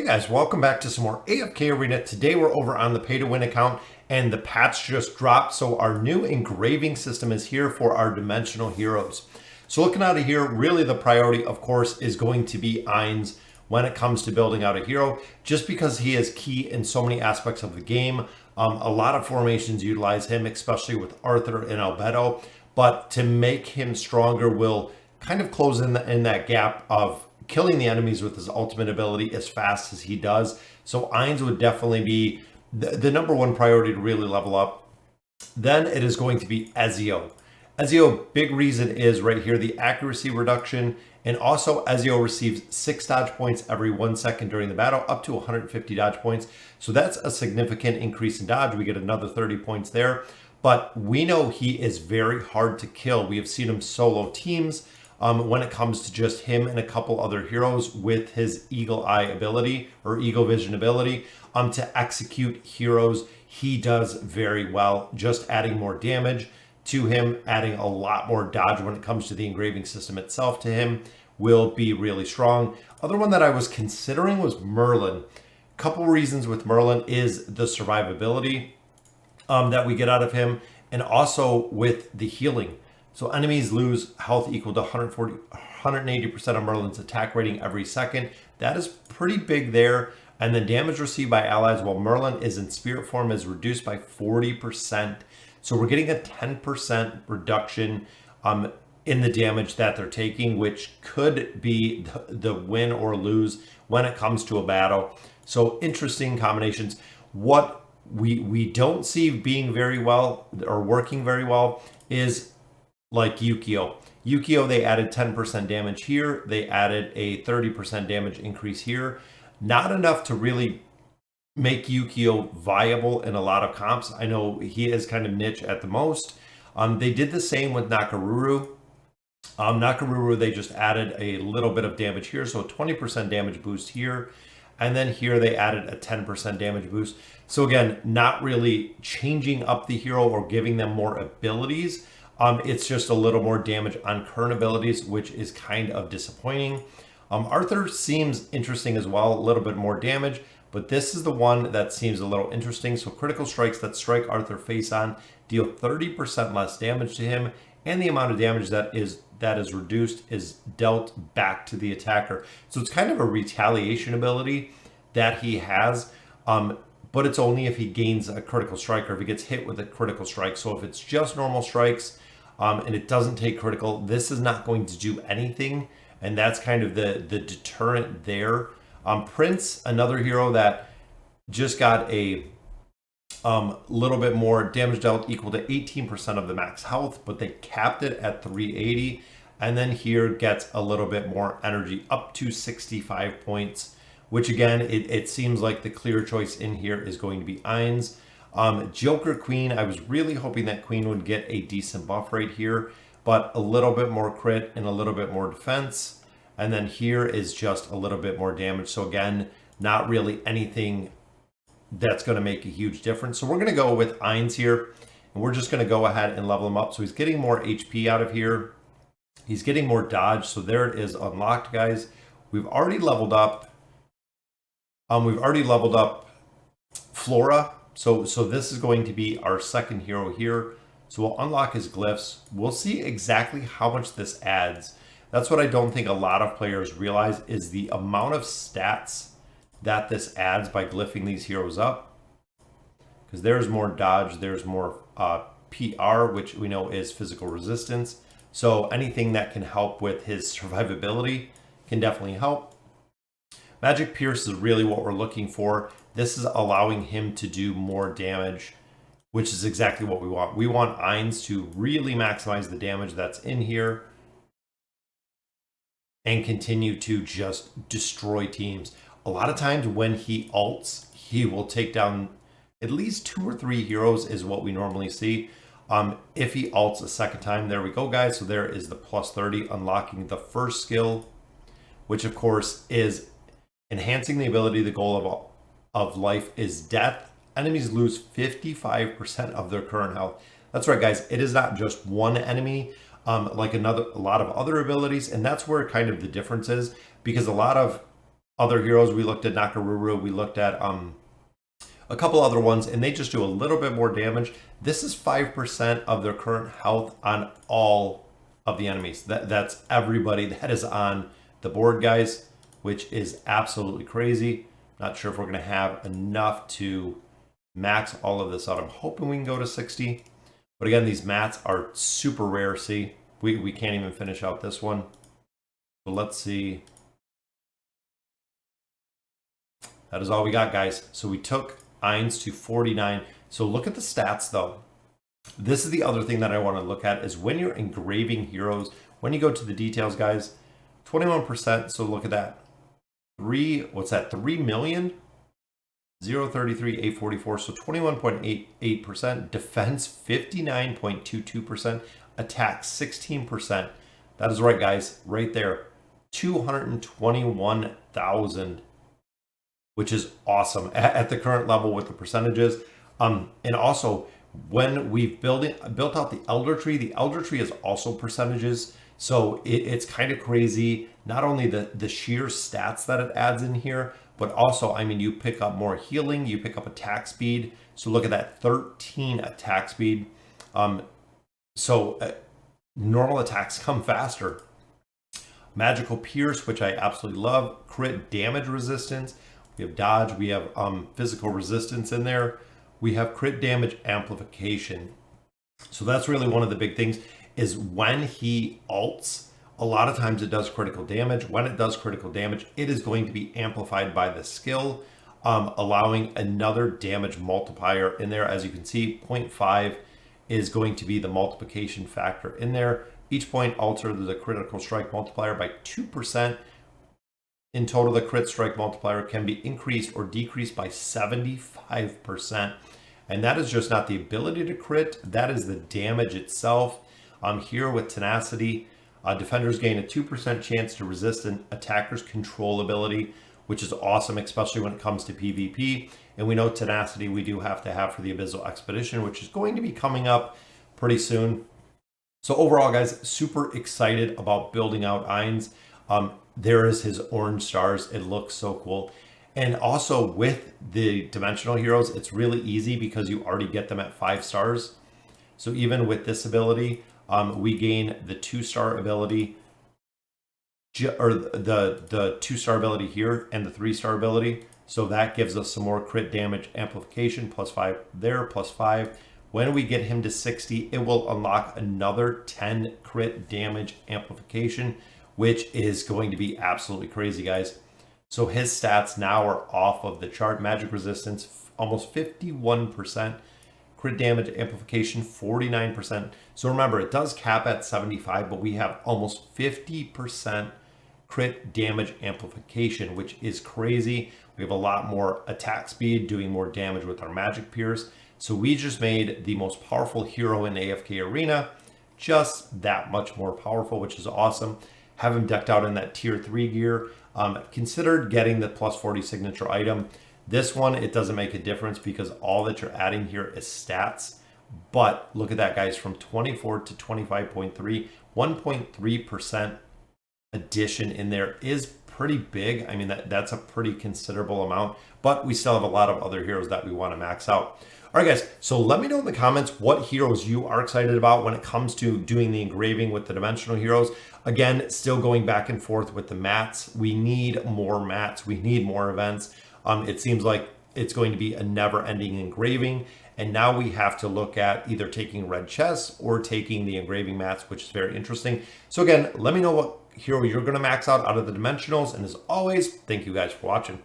Guys, welcome back to some more AFK Arena. Today we're over on the pay to win account and the patch just dropped. So our new engraving system is here for our dimensional heroes. So looking out of here, really the priority of course is going to be Ainz when it comes to building out a hero, just because he is key in so many aspects of the game. A lot of formations utilize him, especially with Arthur and Albedo, but to make him stronger will kind of close in that gap of killing the enemies with his ultimate ability as fast as he does. So Ainz would definitely be the number one priority to really level up. Then it is going to be Ezio. Ezio, big reason is right here, the accuracy reduction. And also Ezio receives 6 dodge points every 1 second during the battle, up to 150 dodge points. So that's a significant increase in dodge. We get another 30 points there. But we know he is very hard to kill. We have seen him solo teams. When it comes to just him and a couple other heroes with his eagle eye ability or eagle vision ability to execute heroes, he does very well. Just adding more damage to him, adding a lot more dodge when it comes to the engraving system itself to him will be really strong. Other one that I was considering was Merlin. Couple reasons with Merlin is the survivability that we get out of him, and also with the healing. So enemies lose health equal to 180% of Merlin's attack rating every second. That is pretty big there. And then damage received by allies while Merlin is in spirit form is reduced by 40%. So we're getting a 10% reduction in the damage that they're taking, which could be the win or lose when it comes to a battle. So interesting combinations. What we don't see being very well or working very well is like Yukio. Yukio, they added 10% damage here. They added a 30% damage increase here. Not enough to really make Yukio viable in a lot of comps. I know he is kind of niche at the most. They did the same with Nakaruru. Nakaruru, they just added a little bit of damage here. So a 20% damage boost here. And then here they added a 10% damage boost. So again, not really changing up the hero or giving them more abilities. It's just a little more damage on current abilities, which is kind of disappointing. Arthur seems interesting as well, a little bit more damage, but this is the one that seems a little interesting. So critical strikes that strike Arthur face on deal 30% less damage to him, and the amount of damage that is reduced is dealt back to the attacker. So it's kind of a retaliation ability that he has, but it's only if he gains a critical strike or if he gets hit with a critical strike. So if it's just normal strikes, and it doesn't take critical, this is not going to do anything, and that's kind of the deterrent there. Prince, another hero that just got a little bit more damage dealt equal to 18% of the max health, but they capped it at 380, and then here gets a little bit more energy up to 65 points, which again, it seems like the clear choice in here is going to be Ainz. Joker Queen, I was really hoping that Queen would get a decent buff right here, but a little bit more crit and a little bit more defense. And then here is just a little bit more damage. So again, not really anything that's going to make a huge difference. So we're going to go with Ainz here, and we're just going to go ahead and level him up. So he's getting more HP out of here. He's getting more dodge. So there it is unlocked, guys. We've already leveled up. Flora. So this is going to be our second hero here. So we'll unlock his glyphs. We'll see exactly how much this adds. That's what I don't think a lot of players realize is the amount of stats that this adds by glyphing these heroes up. Because there's more dodge, there's more PR, which we know is physical resistance. So anything that can help with his survivability can definitely help. Magic Pierce is really what we're looking for. This is allowing him to do more damage, which is exactly what we want. We want Ainz to really maximize the damage that's in here and continue to just destroy teams. A lot of times when he ults, he will take down at least 2 or 3 heroes is what we normally see. If he ults a second time, there we go, guys. So there is the plus 30, unlocking the first skill, which of course is enhancing the ability. The goal of life is death. Enemies lose 55% of their current health. That's right, guys. It is not just one enemy, like a lot of other abilities, and that's where kind of the difference is, because a lot of other heroes. We looked at Nakaruru, we looked at a couple other ones, and they just do a little bit more damage. This is 5% of their current health on all of the enemies. That's everybody that is on the board, guys, which is absolutely crazy. Not sure if we're going to have enough to max all of this out. I'm hoping we can go to 60. But again, these mats are super rare. See, we can't even finish out this one. So let's see. That is all we got, guys. So we took Eins to 49. So look at the stats, though. This is the other thing that I want to look at is when you're engraving heroes, when you go to the details, guys, 21%. So look at that. What's that? 3 million? 033, 844. So 21.88%. Defense, 59.22%. Attack, 16%. That is right, guys. Right there. 221,000. Which is awesome at the current level with the percentages. And also, when we've built out the Elder Tree is also percentages. So it's kind of crazy. Not only the sheer stats that it adds in here, but also, I mean, you pick up more healing, you pick up attack speed. So look at that, 13 attack speed. Normal attacks come faster. Magical Pierce, which I absolutely love. Crit damage resistance. We have dodge, we have physical resistance in there. We have crit damage amplification. So that's really one of the big things is when he ults, a lot of times it does critical damage. When it does critical damage, it is going to be amplified by the skill, allowing another damage multiplier in there. As you can see, 0.5 is going to be the multiplication factor in there. Each point alters the critical strike multiplier by 2%. In total, the crit strike multiplier can be increased or decreased by 75%. And that is just not the ability to crit, that is the damage itself. Here with Tenacity, defenders gain a 2% chance to resist an attacker's control ability, which is awesome, especially when it comes to PvP. And we know Tenacity we do have to have for the Abyssal Expedition, which is going to be coming up pretty soon. So overall, guys, super excited about building out Eins. There is his orange stars. It looks so cool. And also with the dimensional heroes, it's really easy because you already get them at 5 stars. So even with this ability, we gain the 2-star ability, or the 2-star ability here and the 3-star ability. So that gives us some more crit damage amplification, +5 there, +5. When we get him to 60, it will unlock another 10 crit damage amplification, which is going to be absolutely crazy, guys. So his stats now are off of the chart. Magic resistance, almost 51%. Crit damage amplification, 49%. So remember, it does cap at 75, but we have almost 50% crit damage amplification, which is crazy. We have a lot more attack speed, doing more damage with our Magic Pierce. So we just made the most powerful hero in AFK Arena just that much more powerful, which is awesome. Have him decked out in that tier 3 gear. Considered getting the +40 signature item. This one, it doesn't make a difference because all that you're adding here is stats. But look at that, guys, from 24 to 25.3, 1.3% addition in there is pretty big. I mean, that's a pretty considerable amount, but we still have a lot of other heroes that we want to max out. All right, guys, so let me know in the comments what heroes you are excited about when it comes to doing the engraving with the dimensional heroes. Again, still going back and forth with the mats. We need more mats. We need more events. It seems like it's going to be a never-ending engraving. And now we have to look at either taking red chests or taking the engraving mats, which is very interesting. So again, let me know what hero you're going to max out of the dimensionals. And as always, thank you guys for watching.